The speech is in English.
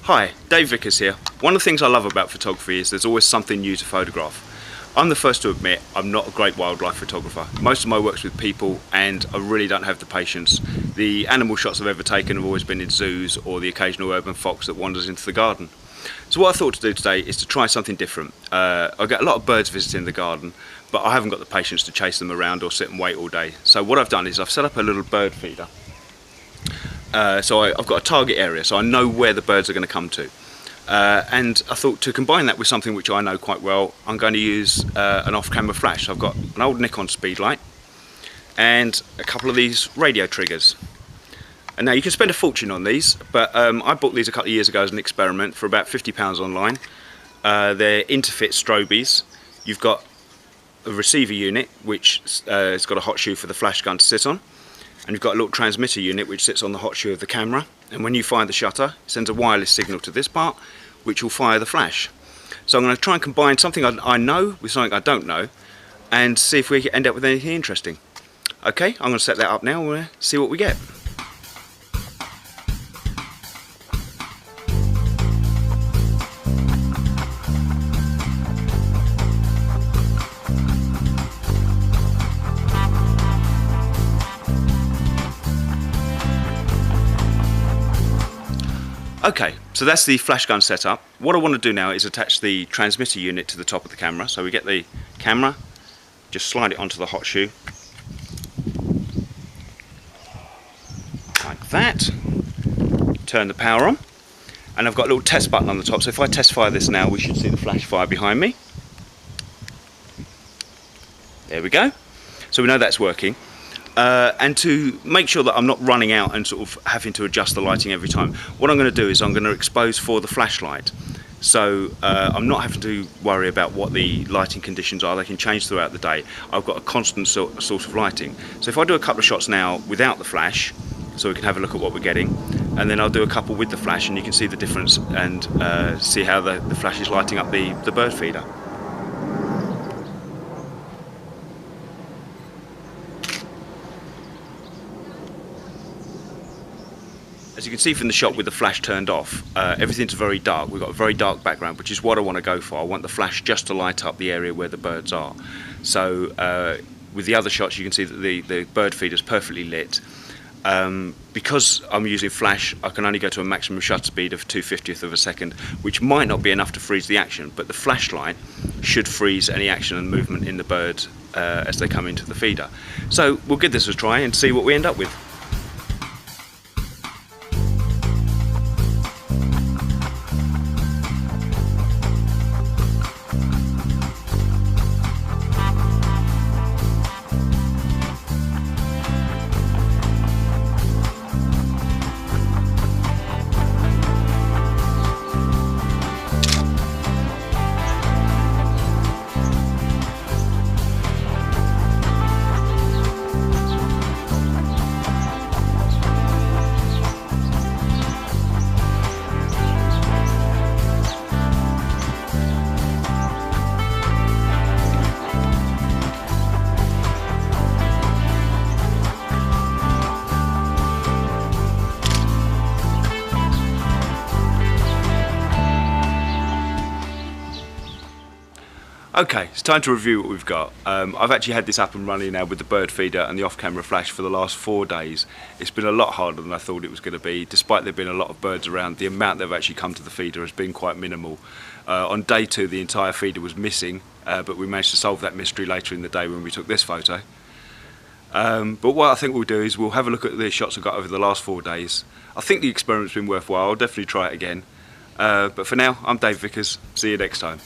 Hi, Dave Vickers here. One of the things I love about photography is there's always something new to photograph. I'm the first to admit I'm not a great wildlife photographer. Most of my work's with people and I really don't have the patience. The animal shots I've ever taken have always been in zoos or the occasional urban fox that wanders into the garden. So what I thought to do today is to try something different. I get a lot of birds visiting the garden, but I haven't got the patience to chase them around or sit and wait all day. So what I've done is I've set up a little bird feeder. So I've got a target area, so I know where the birds are going to come to. And I thought to combine that with something which I know quite well, I'm going to use an off-camera flash. I've got an old Nikon Speedlight and a couple of these radio triggers. And now you can spend a fortune on these, but I bought these a couple of years ago as an experiment for about £50 online. They're Interfit strobies. You've got a receiver unit which has got a hot shoe for the flash gun to sit on. And you've got a little transmitter unit which sits on the hot shoe of the camera, and when you fire the shutter it sends a wireless signal to this part which will fire the flash. So I'm going to try and combine something I know with something I don't know and see if we end up with anything interesting. Okay, I'm going to set that up now and we'll see what we get. Okay, so that's the flash gun setup. What I want to do now is attach the transmitter unit to the top of the camera. So we get the camera, just slide it onto the hot shoe, like that. Turn the power on, and I've got a little test button on the top. So if I test fire this now, we should see the flash fire behind me. There we go. So we know that's working. And to make sure that I'm not running out and sort of having to adjust the lighting every time, what I'm going to do is I'm going to expose for the flashlight. So I'm not having to worry about what the lighting conditions are. They can change throughout the day. I've got a constant source of lighting. So if I do a couple of shots now without the flash, so we can have a look at what we're getting, and then I'll do a couple with the flash and you can see the difference and see how the flash is lighting up the bird feeder. As you can see from the shot with the flash turned off, everything's very dark. We've got a very dark background, which is what I want to go for. I want the flash just to light up the area where the birds are. So with the other shots you can see that the bird feeder is perfectly lit. Because I'm using flash, I can only go to a maximum shutter speed of 2/50th of a second, which might not be enough to freeze the action, but the flashlight should freeze any action and movement in the bird as they come into the feeder. So we'll give this a try and see what we end up with. Okay, it's time to review what we've got. I've actually had this up and running now with the bird feeder and the off-camera flash for the last 4 days. It's been a lot harder than I thought it was going to be. Despite there being a lot of birds around, the amount that have actually come to the feeder has been quite minimal. On day 2 the entire feeder was missing, but we managed to solve that mystery later in the day when we took this photo. But what I think we'll do is we'll have a look at the shots I've got over the last 4 days. I think the experiment's been worthwhile. I'll definitely try it again. But for now, I'm Dave Vickers. See you next time.